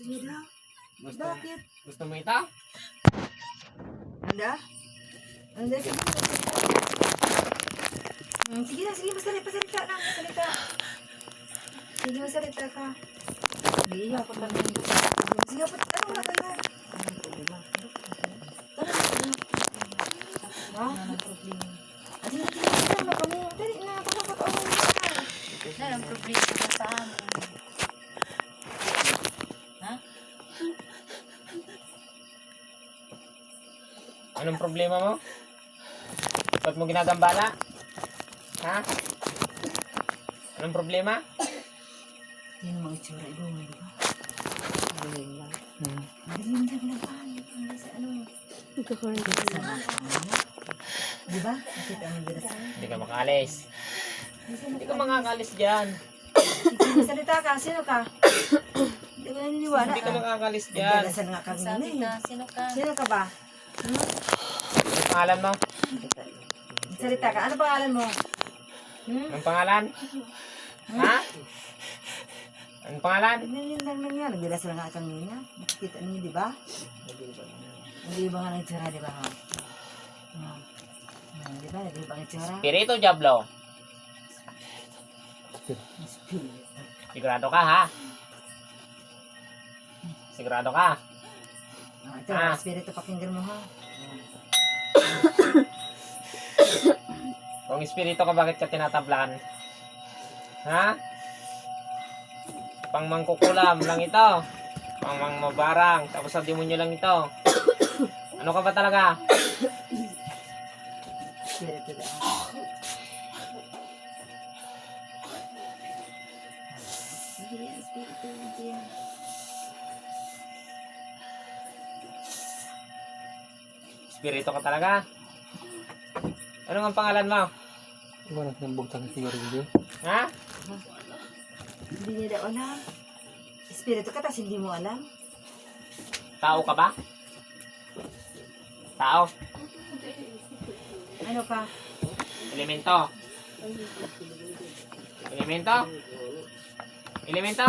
Sige lang. Gusto, Bakit? gusto mo ito? Anda? Anda, sige. Sige na, sige. Masalita lang. Masalita. Sige, masalita ka. Hindi, ako pa rin. Sige, ano na tayo? Ha? Ano ang problema? Sige, sige na kami. Dali na, pagkakataon na. Ano ang problema ka sa amin? Ha? Anong problema mo? Ba't mo ginagambala? Ha? Anong problema? Yan ang mga itsura. Iba mo, di ba? Galing lang. Madilim lang pa. Hindi sa ano. Nagkakaroon ka sa Di ba? Nakita mo din sa Hindi ka makaalis. Hindi ka makakalis dyan. Salita ka, sino ka? Hindi ko naniniwala. Hindi ka makakalis dyan. Nagdadasal nga kami Sabi na ka, sino ka? Sino ka ba? Anong pangalan mo? Salita ka. Ano pangalan mo? Anong pangalan? Ha? Anong pangalan? Ganyan lang lang yan. Nagdadasal nga kami na. Nakikita niyo, di ba? Hindi ba nga ng tsura, di ba? Di ba? Di ba ng tsura? Espiritu Diablo. Sigurado ka, ha? Sigurado ka? Ito, espiritu pakinggan mo ha. Kung espiritu ka, bakit ka tinatablan? Ha? Pang mangkukulam lang ito. Pang mangmabarang. Tapos sa demonyo lang ito. Ano ka ba talaga? Espiritu daw. Hindi yan, espiritu. Hindi yan. Espiritu ka talaga? Ano ang pangalan mo? Gimana nambugtang siguro? Ha? Hindi niya daw alam. Espiritu ka, tas hindi mo alam. Tao ka ba? Tao? Ano ka? Elemento? Elemento? Elemento?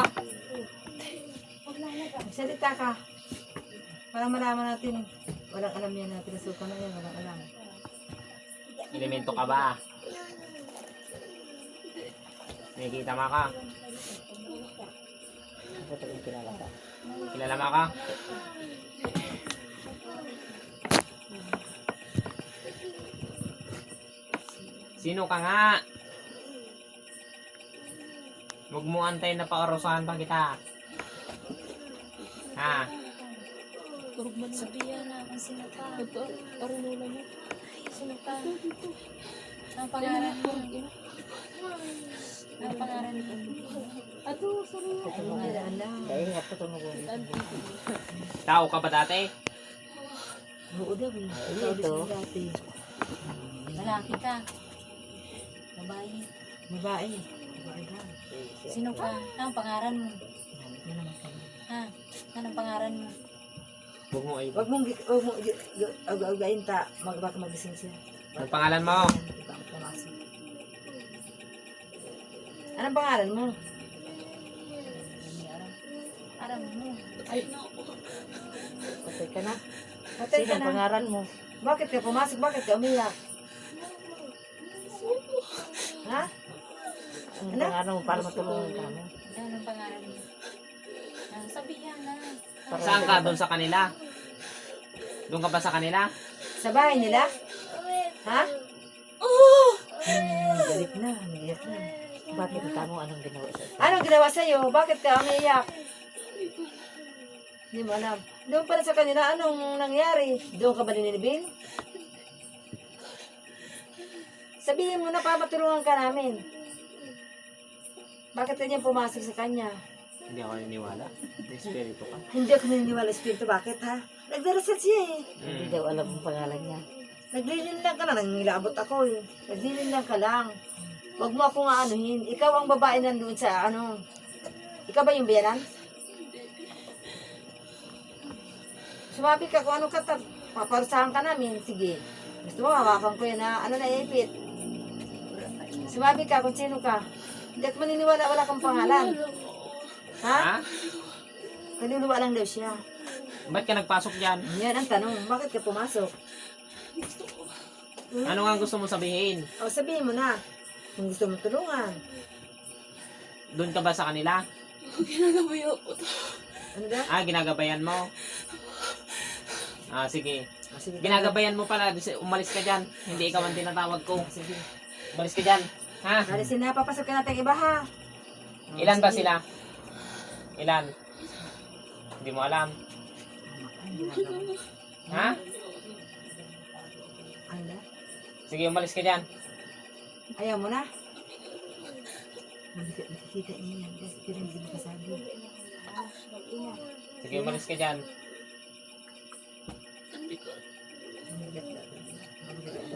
Salita ka. Para malaman natin. Walang alam yan natin. Nasuka na yan. Walang alam. Elemento ka ba? Nakikita mo ka? Kilala mo ka? Sino ka nga? Huwag mo antay na pakarusahan pa kita. Ha? Sabihan na kung sino ka. Parunulan mo. Sino ka? Ang pangalan mo. Ang pangalan mo. Ay, wala alam. Tao ka ba dati? Oo daw eh. Ito. Dati. Lalaki ka. Babae. Babae. Babae daw. Sino ka? Ang pangalan mo. Yan naman kami. Ha? Anong pangalan mo? Huwag mo ay... Huwag mong again ta. Baka magising siya. Anong pangalan mo? Baka pumasok. Anong pangalan mo? Aram mo. Patay ka na. Patay ka na. pangalan mo? Bakit ka pumasok? Bakit ka umiyak? Ha? Anong pangalan mo para matulungan ka mo? Anong pangalan mo? Sabihan na. Saan ka? Doon sa kanila? Doon ka ba sa kanila? Sa bahay nila? Ha? Galit na. Umiyak na. Bakit mo anong ginawa sa Anong ginawa sa'yo? Bakit ka umiyak? Hindi mo alam. Doon pala sa kanila, anong nangyari? Doon ka ba nilibing? Sabihin mo na para matulungan ka namin. Bakit ka niya pumasok sa kanya? Hindi ako naniniwala. May espiritu ka. Hindi ako naniniwala sa espiritu. Bakit ha? Nagdarasal siya eh. Hindi daw alam ang pangalan niya. Naglilin lang ka na. Nangilabot ako eh. Naglilin lang ka lang. Huwag mo akong aanuhin. Ikaw ang babae nandun sa ano. Ikaw ba yung biyanan? Sumabi ka kung ano ka. Paparusahan ka namin. Sige. Gusto mo, hawakan ko yan na ano na ipit. Sumabi ka kung sino ka. Hindi ako maniniwala, wala kang pangalan. Ha? Ha? Kaluluwa lang daw siya. Ba't ka nagpasok dyan? Yan ang tanong, bakit ka pumasok? Ano nga ang gusto mo sabihin? O sabihin mo na, kung gusto mo tulungan. Doon ka ba sa kanila? Ano ba? Ginagabayan mo. Sige. O, sige, Ginagabayan mo pala. Umalis ka dyan. Hindi ikaw ang tinatawag ko. Sige. Umalis ka dyan. Ha? Alisin na, papasok ka natin iba ha. O, Ilan ba sige. sila? Ilan? Hindi mo alam. Ha? Ano ba? Sige, umalis ka dyan. Ayaw mo na? Nakikita niya yan, kasi pero hindi makasabi. Sige, umalis ka dyan.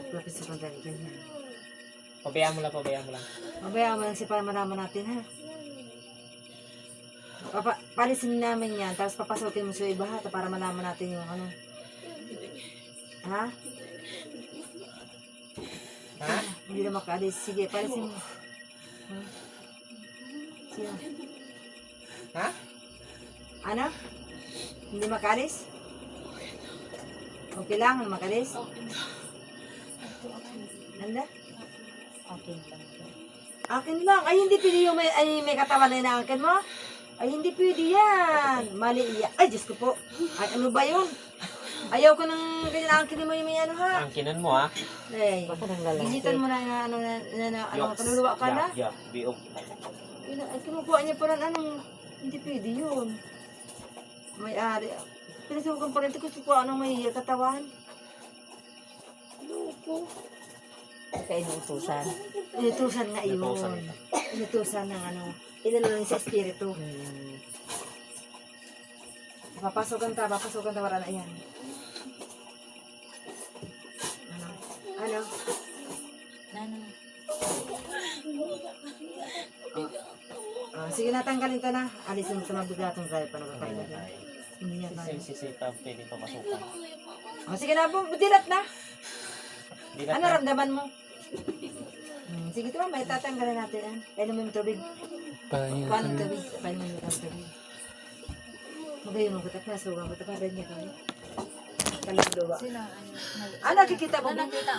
Bakit sa pagdali ganyan? Pabayaan mo lang, pabayaan mo lang. Mabayaan mo lang siya para malaman natin ha. Palisin namin yan, tapos papasokin mo sa iba ha, para malaman natin yung ano. Ha? Ha? Hindi na makaalis. Sige, palisin mo. Ha? Sige. Ha? Ano? Hindi makaalis? Okay lang, hindi makaalis? Nanda? Okay lang. Akin lang. Ay, hindi pwede yung may katawan na inaangkin mo. Ay, hindi pwede yan. Mali yan. Ay, Diyos ko po. Ay, ano ba yun? Ayaw ko nang ganyan angkin mo yung may ano ha. Ang kinan mo, ha? Ay, Baka ng lalaki. ginitan mo na ano, kaluluwa ka na. Biog. Ay, kinukuha niya parang anong, hindi pwede yun. May-ari. Pinasukan pa rin ito gusto ko anong may katawan. Kaya inuutusan. Inutusan nga yun. Inutusan. Inutusan ng ano. Inano lang sa espiritu. Papasokan ta, wala na yan. Ano? Ano? Nano. Sige na, tanggalin ka na. Alisin mo sa mabigatong drive pa na hindi niya kaya. Sisita, pwede papasukan. Sige na, dilat na. Dilat Ano na. ramdaman mo? Sige ito, may tatanggalin natin. Painom mo yung tubig. Pahinga Paano kami. tubig? Painom mo yung tubig. Magayon mo kutak na, suga mo ito pa rin niya kaya. Kaluluwa. Sila, Nakikita mo ba? nakita